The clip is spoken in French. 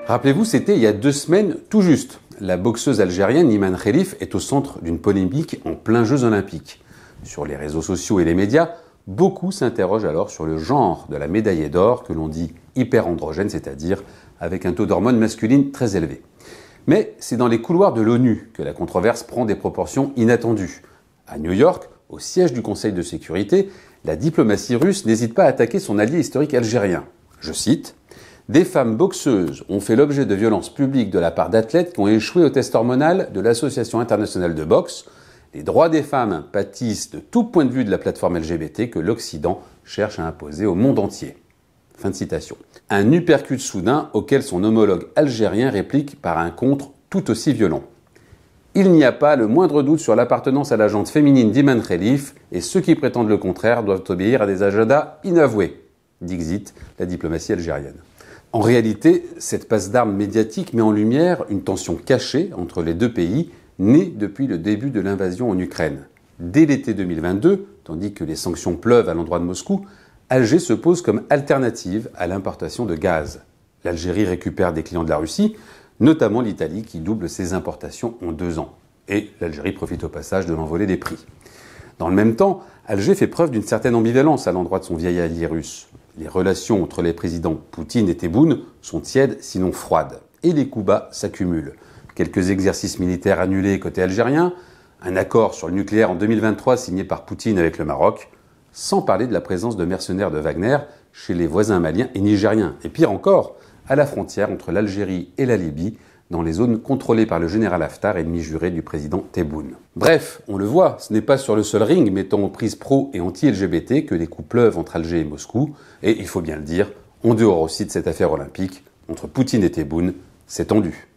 Rappelez-vous, c'était il y a 2 semaines tout juste. La boxeuse algérienne Iman Khelif est au centre d'une polémique en plein Jeux Olympiques. Sur les réseaux sociaux et les médias, beaucoup s'interrogent alors sur le genre de la médaillée d'or que l'on dit hyperandrogène, c'est-à-dire avec un taux d'hormones masculines très élevé. Mais c'est dans les couloirs de l'ONU que la controverse prend des proportions inattendues. À New York, au siège du Conseil de sécurité, la diplomatie russe n'hésite pas à attaquer son allié historique algérien. Je cite: « Des femmes boxeuses ont fait l'objet de violences publiques de la part d'athlètes qui ont échoué au test hormonal de l'Association internationale de boxe. Les droits des femmes pâtissent de tout point de vue de la plateforme LGBT que l'Occident cherche à imposer au monde entier. » Fin de citation. Un uppercut soudain auquel son homologue algérien réplique par un contre tout aussi violent. Il n'y a pas le moindre doute sur l'appartenance à la gente féminine d'Iman Khelif et ceux qui prétendent le contraire doivent obéir à des agendas inavoués, dixit la diplomatie algérienne. En réalité, cette passe d'armes médiatique met en lumière une tension cachée entre les deux pays, née depuis le début de l'invasion en Ukraine. Dès l'été 2022, tandis que les sanctions pleuvent à l'endroit de Moscou, Alger se pose comme alternative à l'importation de gaz. L'Algérie récupère des clients de la Russie, notamment l'Italie qui double ses importations en 2 ans. Et l'Algérie profite au passage de l'envolée des prix. Dans le même temps, Alger fait preuve d'une certaine ambivalence à l'endroit de son vieil allié russe. Les relations entre les présidents Poutine et Tebboune sont tièdes, sinon froides. Et les coups bas s'accumulent. Quelques exercices militaires annulés côté algérien, un accord sur le nucléaire en 2023 signé par Poutine avec le Maroc, sans parler de la présence de mercenaires de Wagner chez les voisins maliens et nigériens. Et pire encore, à la frontière entre l'Algérie et la Libye, dans les zones contrôlées par le général Haftar, ennemi juré du président Tebboune. Bref, on le voit, ce n'est pas sur le seul ring mettant aux prises pro et anti-LGBT que les coups pleuvent entre Alger et Moscou, et il faut bien le dire, en dehors aussi de cette affaire olympique, entre Poutine et Tebboune, c'est tendu.